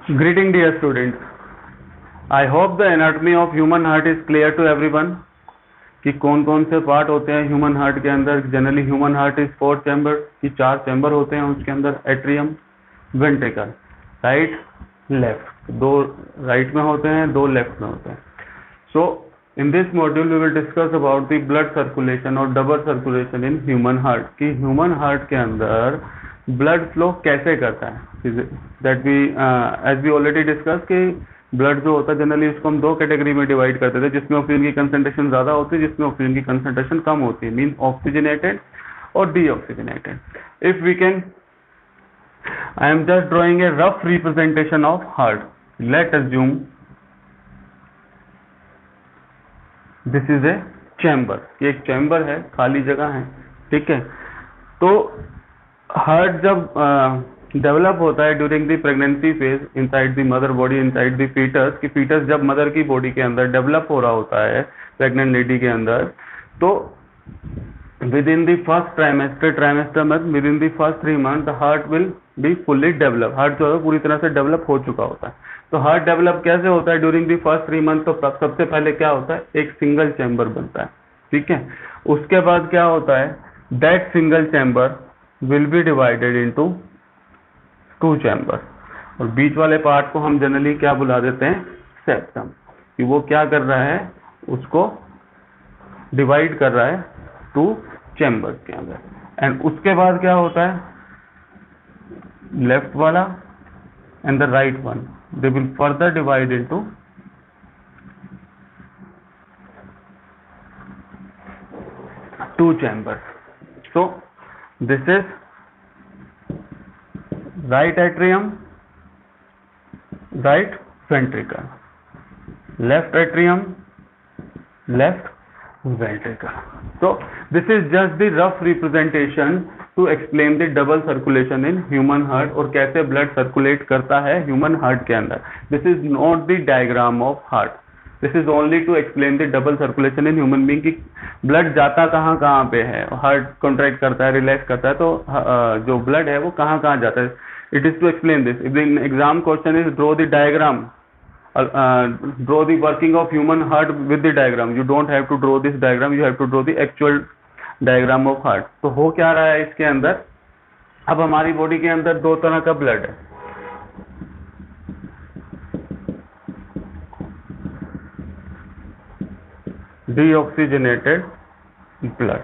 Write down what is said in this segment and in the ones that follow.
Greeting dear students. I hope the anatomy of human heart is clear to everyone. कि कौन कौन से part होते हैं ह्यूमन हार्ट के अंदर. Generally human heart is 4 chamber की 4 चैम्बर होते हैं उसके अंदर. Atrium, ventricle, right left. 2 right में होते हैं, 2 लेफ्ट में होते हैं. So in this module we will discuss about the blood circulation और double circulation in human heart. कि ह्यूमन हार्ट के अंदर ब्लड फ्लो कैसे करता है. That we as we already discuss कि ब्लड जो होता है जनरली उसको हम 2 कैटेगरी में डिवाइड करते थे, जिसमें ऑक्सीजन की कंसंट्रेशन ज्यादा होती है, जिसमें ऑक्सीजन की कंसंट्रेशन कम होती है. मीन ऑक्सीजनेटेड और deoxygenated. If we can, I am just drawing a rough representation of heart. Let assume this is a chamber. ये एक चैम्बर है, खाली जगह है, ठीक है. तो हार्ट जब डेवलप होता है during the pregnancy phase inside the mother body, inside the foetus. कि फीटस जब मदर की बॉडी के अंदर डेवलप हो रहा होता है प्रेग्नेंट लेडी के अंदर, तो within the first trimester में within the first 3 month the heart will be fully develop. Heart जो है पूरी तरह से डेवलप हो चुका होता है. तो हार्ट डेवलप कैसे होता है ड्यूरिंग द फर्स्ट 3 मंथ. तो सबसे पहले क्या होता है, एक सिंगल चैम्बर बनता है, ठीक है. उसके बाद क्या होता है, that single chamber will be divided into 2 chamber. और बीच वाले पार्ट को हम जनरली क्या बुला देते हैं, सेप्टम. कि वो क्या कर रहा है, उसको डिवाइड कर रहा है 2 चैम्बर्स के अंदर. एंड उसके बाद क्या होता है, लेफ्ट वाला and the right one they will further divide into 2 chambers. So this is right atrium, right ventricle, left atrium, left ventricle. So this is just the rough representation to explain the double circulation in human heart और कैसे blood circulate करता है human heart के अंदर. This is not the diagram of heart. This is only to explain the double circulation in human being. कि blood जाता कहाँ कहाँ पे है, हार्ट कॉन्ट्रैक्ट करता है, रिलैक्स करता है, तो जो ब्लड है वो कहाँ कहाँ जाता है. It is to explain this. If in exam question is draw the diagram, draw the working of human heart with the diagram. You don't have to draw this diagram, you have to draw the actual diagram of heart. तो हो क्या रहा है इसके अंदर, अब हमारी body के अंदर 2 तरह का ब्लड है. Deoxygenated blood.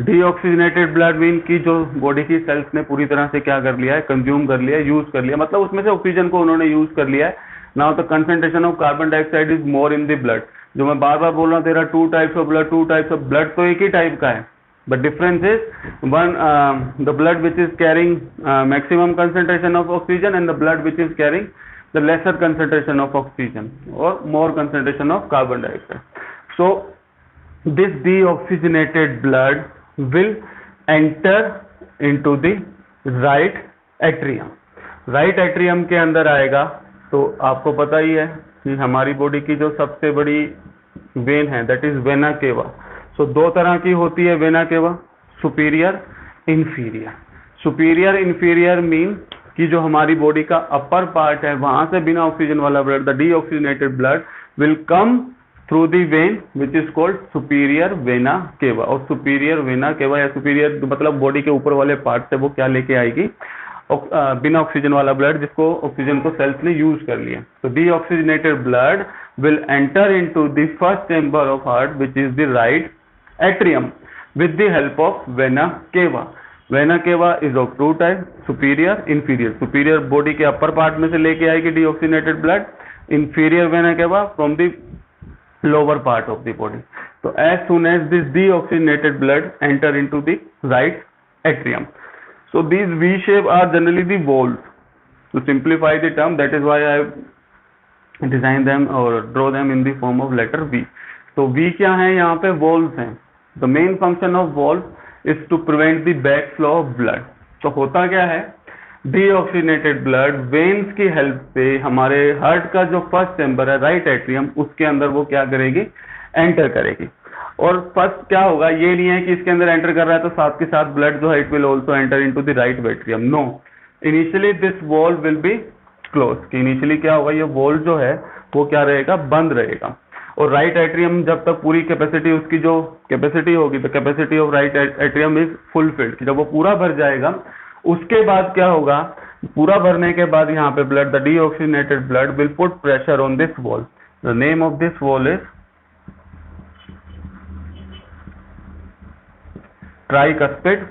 Deoxygenated blood mean की जो बॉडी की सेल्स ने पूरी तरह से क्या कर लिया है, कंज्यूम कर लिया है, यूज कर लिया, मतलब उसमें से ऑक्सीजन को उन्होंने यूज कर लिया है. Now the concentration of carbon dioxide is more in the blood. जो मैं बार बार बोल रहा हूँ, तेरा 2 types of blood, 2 types of blood तो एक ही टाइप का है, but difference is one the blood which is carrying maximum concentration of oxygen and the blood which is carrying the lesser concentration of oxygen और more concentration of carbon dioxide. So this deoxygenated blood will enter into the right atrium. right atrium के अंदर आएगा. तो आपको पता ही है कि हमारी बॉडी की जो सबसे बड़ी वेन है दैट इज वेना केवा. सो 2 तरह की होती है vena cava, superior inferior. Superior inferior mean कि जो हमारी बॉडी का अपर पार्ट है वहां से बिना ऑक्सीजन वाला blood, the deoxygenated blood will come through the when which is called superior vena cava. और सुपीरियर वेना केवा या सुपीरियर मतलब बॉडी के ऊपर वाले पार्ट से वो क्या लेके आएगी, बिना ऑक्सीजन वाला ब्लड, जिसको ऑक्सीजन को सेल्स ने यूज कर लिया. तो deoxygenated blood will enter into the first chamber of heart which is the right atrium with the help of vena cava. Vena cava is of 2 type, superior inferior. Superior body के upper part में से लेके आएगी deoxygenated blood, inferior vena cava from the lower part of the body. So as soon as this deoxygenated blood enter into the right atrium, so these V shape are generally the valves. To simplify the term, that is why I have designed them or draw them in the form of letter V. So V क्या है, यहाँ पे valves हैं. The main function of valve is to prevent the backflow of blood. तो होता क्या है, deoxygenated blood veins की हेल्प से हमारे हार्ट का जो फर्स्ट चैम्बर है राइट एट्रियम, उसके अंदर वो क्या करेगी, एंटर करेगी. और फर्स्ट क्या होगा, ये नहीं है कि इसके अंदर एंटर कर रहा है तो साथ के साथ ब्लड जो है it will also enter into the right atrium. No, initially this wall will be close, कि इनिशियली क्या होगा, ये वॉल जो है वो क्या रहेगा, बंद रहेगा। और राइट एट्रियम जब तक पूरी कैपेसिटी, उसकी जो कैपेसिटी होगी, the capacity of right atrium is fulfilled, जब वो पूरा भर जाएगा उसके बाद क्या होगा, पूरा भरने के बाद यहाँ पे blood, the deoxygenated blood will put pressure on this wall. The name of this wall is tricuspid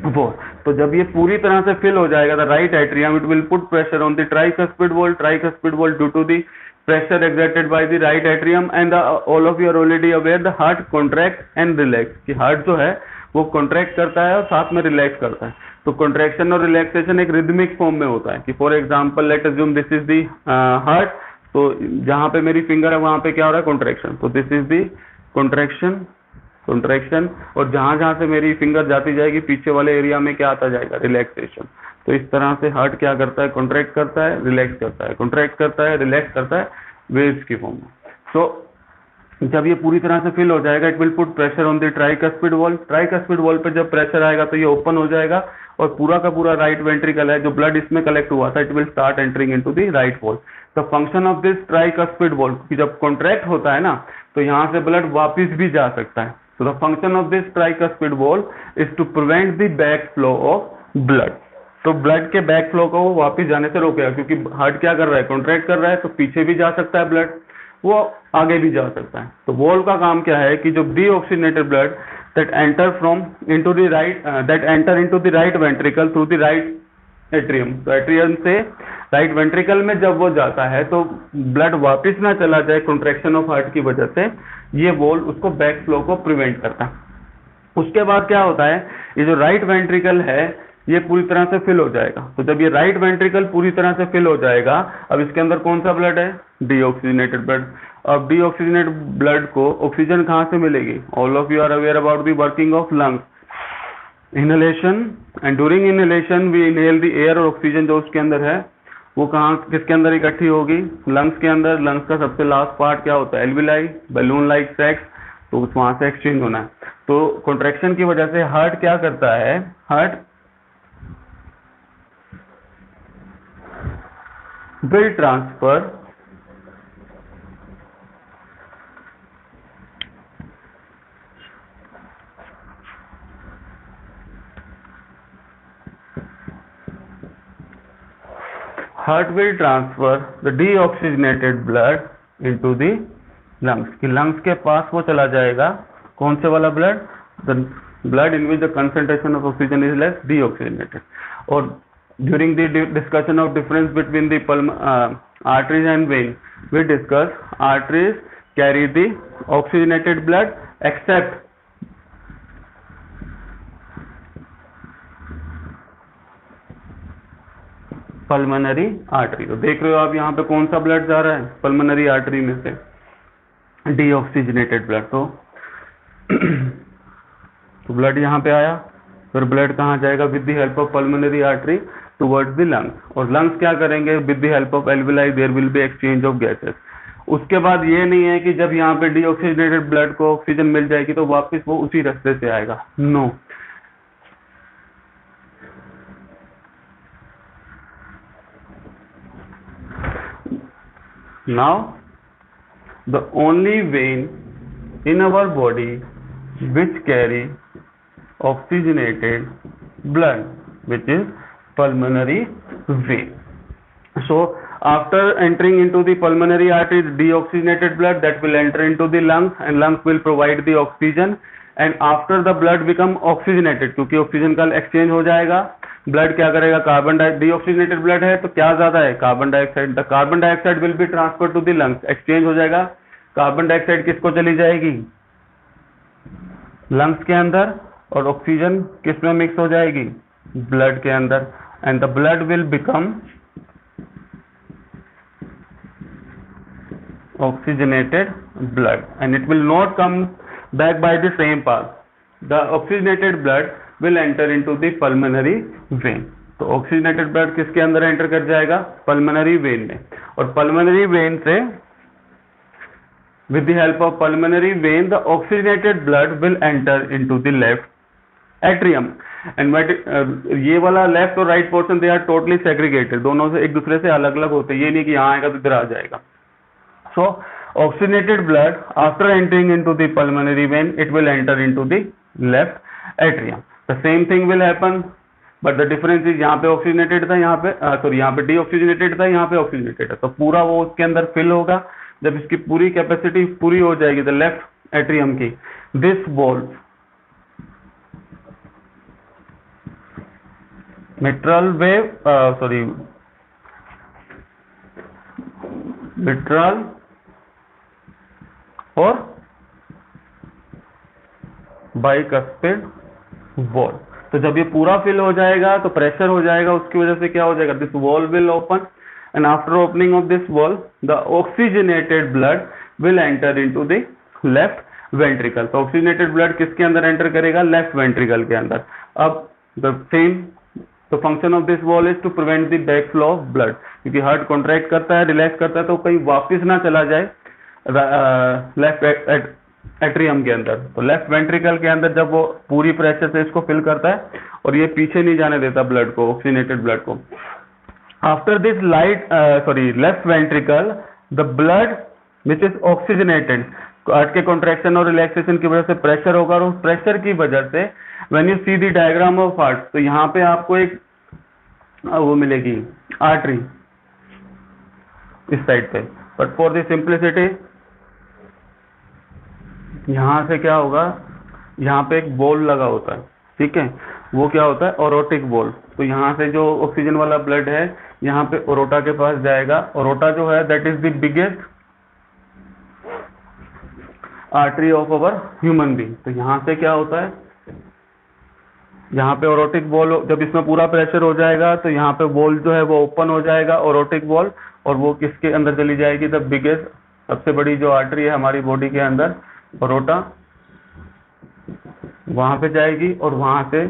wall. तो जब ये पूरी तरह से फिल हो जाएगा, the right atrium, it will put pressure on the tricuspid wall. Tricuspid wall due to the pressure exerted by the right atrium and all of you are already aware the heart contract and relax, कि heart जो है वो contract करता है और साथ में relax करता है। तो कॉन्ट्रैक्शन और रिलैक्सेशन एक रिदमिक फॉर्म में होता है, कि for example let assume this is the heart, तो जहां पे मेरी फिंगर है वहां पे क्या हो रहा है, कॉन्ट्रैक्शन, तो दिस इज दी कॉन्ट्रैक्शन, और जहां जहां से मेरी फिंगर जाती जाएगी पीछे वाले एरिया में क्या आता जाएगा, रिलैक्सेशन। तो इस तरह से हार्ट क्या करता है, कॉन्ट्रैक्ट करता है, रिलैक्स करता है, कॉन्ट्रैक्ट करता है, रिलैक्स करता है, वेव्स की फॉर्म में। सो जब ये पूरी तरह से फिल हो जाएगा, it will put pressure on the tricuspid wall. Tricuspid wall पे जब प्रेशर आएगा तो ये ओपन हो जाएगा और पूरा का पूरा राइट वेंट्रिकल है, जो ब्लड इसमें कलेक्ट हुआ था, it will start entering into the right wall. The function of this tricuspid wall, जब कॉन्ट्रैक्ट होता है ना, तो यहाँ से ब्लड वापिस भी जा सकता है। So the function of this tricuspid wall is to prevent the back flow of blood. तो ब्लड के बैक फ्लो को वो वापस जाने से रोकेगा, क्योंकि हार्ट क्या कर रहा है, कॉन्ट्रैक्ट कर रहा है, तो पीछे भी जा सकता है ब्लड, वो आगे भी जा सकता है। तो वॉल का काम क्या है कि जो deoxygenated blood that enter into the right ventricle through the right atrium, तो एट्रियम से राइट वेंट्रिकल में जब वो जाता है तो ब्लड वापस ना चला जाए कॉन्ट्रैक्शन ऑफ हार्ट की वजह से, ये वॉल उसको बैक फ्लो को प्रिवेंट करता है। उसके बाद क्या होता है, ये जो राइट वेंट्रिकल है ये पूरी तरह से फिल हो जाएगा। तो जब ये राइट वेंट्रिकल पूरी तरह से फिल हो जाएगा, अब इसके अंदर कौन सा ब्लड है, डीऑक्सीजनेटेड ब्लड। अब डीऑक्सीजनेटेड ब्लड को ऑक्सीजन कहाँ से मिलेगी, all of you are aware about the working of lungs, inhalation, and during inhalation we inhale the air, और ऑक्सीजन जो उसके अंदर है वो कहाँ, किसके अंदर इकट्ठी होगी, लंग्स के अंदर। लंग्स का सबसे लास्ट पार्ट क्या होता है, एल्विलाई, बैलून लाइक सैक्स, तो वहां से एक्सचेंज होना है। तो कॉन्ट्रैक्शन की वजह से हार्ट क्या करता है, heart will transfer the deoxygenated blood into the lungs, कि lungs के पास वो चला जाएगा, कौन से वाला blood, the blood in which the concentration of oxygen is less, deoxygenated। और during the discussion of difference between the arteries and veins, we discuss arteries carry the oxygenated blood except pulmonary artery। तो देख रहे हो आप यहाँ पे कौन सा ब्लड जा रहा है, पल्मोनरी आर्टरी में से डीऑक्सीजनेटेड ब्लड। तो ब्लड यहाँ पे आया, फिर ब्लड कहाँ जाएगा, with the help of pulmonary artery towards the lungs, और लंग्स क्या करेंगे, with the help of alveoli there will be exchange of gases. उसके बाद ये नहीं है कि जब यहाँ पे डीऑक्सीजनेटेड ब्लड को ऑक्सीजन मिल जाएगी तो वापस वो उसी रास्ते से आएगा, no. Now the only vein in our body which carry oxygenated blood, which is pulmonary vein. So after entering into the pulmonary artery, deoxygenated blood that will enter into the lungs, and lungs will provide the oxygen, and after the blood become oxygenated, क्योंकि oxygen का exchange हो जाएगा, blood क्या करेगा, carbon deoxygenated blood है तो क्या ज्यादा है, carbon dioxide. The carbon dioxide will be transfer to the lungs, exchange हो जाएगा। कार्बन डाइऑक्साइड किसको चली जाएगी, लंग्स के अंदर, और ऑक्सीजन किस में मिक्स हो जाएगी, ब्लड के अंदर, and the blood will become oxygenated blood and it will not come back by the same path. The oxygenated blood will enter into the pulmonary vein. तो oxygenated blood किसके अंदर enter कर जाएगा, pulmonary vein में, और pulmonary vein से with the help of pulmonary vein the oxygenated blood will enter into the left atrium and ये वाला लेफ्ट और right portion they are totally segregated, दोनों से एक दूसरे से अलग अलग होते हैं, ये नहीं कि यहाँ आएगा तो इधर आ जाएगा. So oxygenated blood after entering into the pulmonary vein, it will enter into the left atrium. The same thing will happen, but the difference is यहाँ पे oxygenated था, यहाँ पे सॉरी यहाँ पे deoxygenated था, यहाँ पे oxygenated है. तो पूरा वो उसके अंदर फिल होगा. जब इसकी पूरी कैपेसिटी पूरी हो जाएगी the left atrium की, this valve mitral wave mitral और बाइकस्पिड वॉल. तो जब ये पूरा फिल हो जाएगा तो प्रेशर हो जाएगा, उसकी वजह से क्या हो जाएगा, this wall will open and after opening of this wall the oxygenated blood will enter into the left ventricle. तो ऑक्सीजनेटेड ब्लड किसके अंदर एंटर करेगा, लेफ्ट वेंट्रिकल के अंदर. अब द सेम तो function of this wall is to prevent the back flow of blood, क्योंकि heart contract करता है, रिलैक्स करता है, तो कहीं वापस ना चला जाए लेफ्ट एट्रियम के अंदर. तो लेफ्ट वेंट्रिकल के अंदर जब वो पूरी प्रेशर से इसको फिल करता है और ये पीछे नहीं जाने देता ब्लड को, ऑक्सीजनेटेड ब्लड को. After this left ventricle the blood which is oxygenated, heart के कॉन्ट्रैक्शन और रिलैक्सेशन की वजह से प्रेशर होगा, और उस प्रेशर की वजह से when you see the diagram of heart, तो यहाँ पे आपको एक वो मिलेगी आर्टरी इस साइड पे, बट फॉर द सिंप्लिसिटी यहाँ से क्या होगा, यहाँ पे एक बॉल लगा होता है, ठीक है, वो क्या होता है, ओरोटिक बॉल. तो यहाँ से जो ऑक्सीजन वाला ब्लड है यहाँ पे ओरोटा के पास जाएगा. ओरोटा जो है that is the biggest artery of our human being. तो यहाँ से क्या होता है, यहाँ पे ओरोटिक बॉल, जब इसमें पूरा प्रेशर हो जाएगा तो यहाँ पे बॉल जो है वो ओपन हो जाएगा, ओरोटिक बॉल, और वो किसके अंदर चली जाएगी, द बिगेस्ट, सबसे बड़ी जो आर्टरी है हमारी बॉडी के अंदर, ओरोटा, वहां पे जाएगी, और वहां से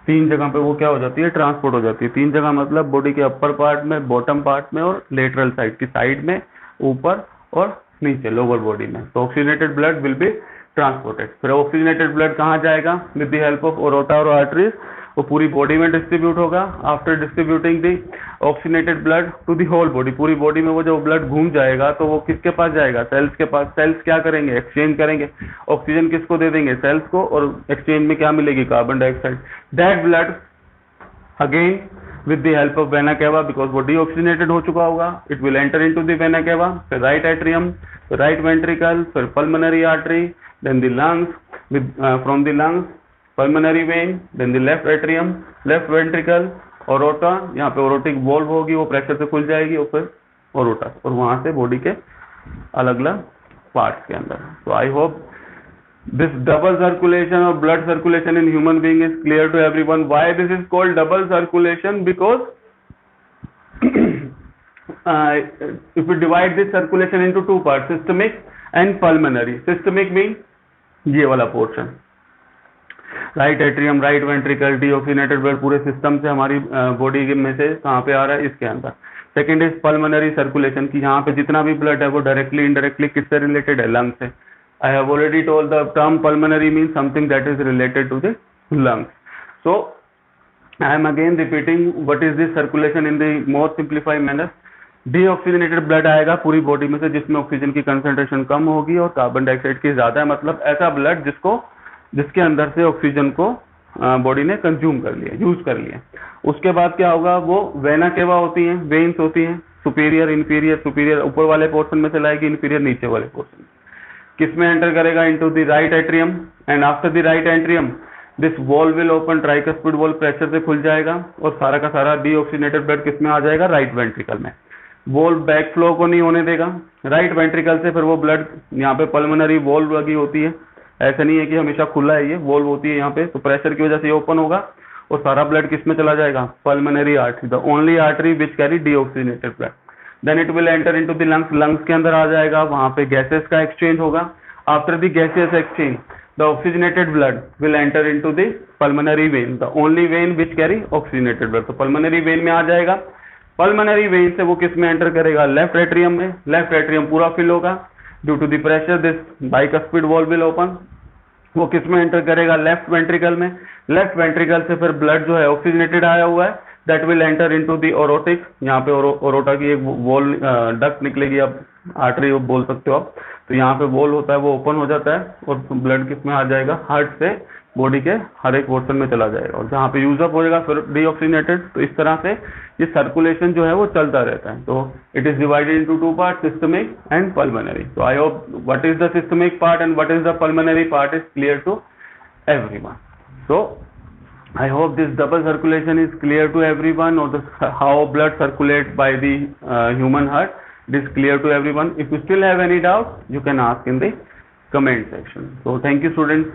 3 जगह पे वो क्या हो जाती है, ट्रांसपोर्ट हो जाती है. 3 जगह मतलब बॉडी के अपर पार्ट में, बॉटम पार्ट में, और लेटरल साइड की साइड में, ऊपर और नीचे लोअर बॉडी में. तो oxygenated blood will be transported. फिर ऑक्सीजनेटेड ब्लड कहाँ जाएगा, with the help of aorta और आर्टरीज वो पूरी बॉडी में डिस्ट्रीब्यूट होगा. After distributing the oxygenated blood to the whole body, पूरी बॉडी में वो जो ब्लड घूम जाएगा तो वो किसके पास जाएगा, सेल्स के पास. सेल्स क्या करेंगे, एक्सचेंज करेंगे, ऑक्सीजन किसको दे देंगे, सेल्स को, और एक्सचेंज में क्या मिलेगी, carbon dioxide. That blood again with the help of vena cava, because वो deoxygenated हो चुका होगा, it will enter into the vena cava, फिर right atrium, फिर right ventricle, फिर pulmonary artery, then the lungs, with from the lungs pulmonary vein, then the left atrium, left ventricle, aorta, यहाँ पे aortic valve होगी, वो pressure से खुल जाएगी, और फिर aorta, और वहां से बॉडी के अलग अलग पार्ट्स के अंदर. So I hope this double circulation or blood circulation in human being is clear to everyone. Why this is called double circulation? Because if we divide this circulation into 2 parts, systemic and pulmonary. Systemic means ये वाला portion, right atrium, right ventricle, deoxygenated blood पूरे system से हमारी body में से कहाँ पे आ रहा है, इसके अंदर. सेकेंड इज पल्मोनरी सर्कुलेशन, की यहाँ पे जितना भी ब्लड है वो डायरेक्टली इनडायरेक्टली किससे रिलेटेड है, लंग से. I have already told the term pulmonary means something that is related to the lungs. So I am again repeating what is this circulation in the more simplified manner. Deoxygenated blood आएगा पूरी body में से जिसमें oxygen की concentration कम होगी और carbon dioxide की ज्यादा है, मतलब ऐसा ब्लड जिसके अंदर से ऑक्सीजन को बॉडी ने कंज्यूम कर लिया, यूज कर लिया. उसके बाद क्या होगा, वो वेना केवा होती हैं, वेन्स होती हैं, सुपीरियर इन्फीरियर. सुपीरियर ऊपर वाले पोर्शन में से लाएगी, इन्फीरियर नीचे वाले पोर्शन. किसमें एंटर करेगा, into the right atrium, and after the right atrium this wall will open, tricuspid wall pressure से खुल जाएगा और सारा का सारा डीऑक्सीजनेटेड ब्लड किसमें आ जाएगा, राइट वेंट्रिकल में. वॉल बैक फ्लो को नहीं होने देगा. राइट वेंट्रिकल से फिर वो ब्लड, यहाँ पे पल्मोनरी वॉल्व लगी होती है, ऐसा नहीं है कि हमेशा खुला है, ये वॉल्व होती है यहाँ पे, तो प्रेशर की वजह से ये ओपन होगा और सारा ब्लड किसमें चला जाएगा, pulmonary artery, the only artery which carry deoxygenated blood. Then it will enter into the lungs, lungs के अंदर आ जाएगा, वहां पे गैसेस का एक्सचेंज होगा. After the gases exchange the oxygenated blood will enter into the pulmonary vein, the only when which carry oxygenated blood. तो pulmonary vein में आ जाएगा. पल्मोनरी वेन से वो किस में एंटर करेगा, लेफ्ट एट्रियम में. लेफ्ट एट्रियम पूरा फिल होगा. Due to the pressure this bicuspid valve will open वो किस में एंटर करेगा, लेफ्ट वेंट्रिकल में। लेफ्ट वेंट्रिकल से फिर ब्लड जो है ऑक्सीजनेटेड आया हुआ है, that will enter into the aortic. यहाँ पे ओरोटा की एक वॉल डक्ट निकलेगी, आप आर्टरी बोल सकते हो आप। तो यहाँ पे वॉल होता है, वो ओपन हो जाता है और ब्लड किस में आ जाएगा, हार्ट से बॉडी के हर एक पोर्शन में चला जाएगा, और जहाँ पे यूज अप हो जाएगा फिर डीऑक्सीजनेटेड। तो इस तरह से ये सर्कुलेशन जो है वो चलता रहता है। तो it is divided into two part, systemic and pulmonary. तो I hope what is the systemic part and what is the pulmonary part is clear to everyone. So I hope this double circulation is clear to everyone, or how blood circulates by the human heart. It is clear to everyone. If you still have any doubt, you can ask in the comment section. So thank you, students.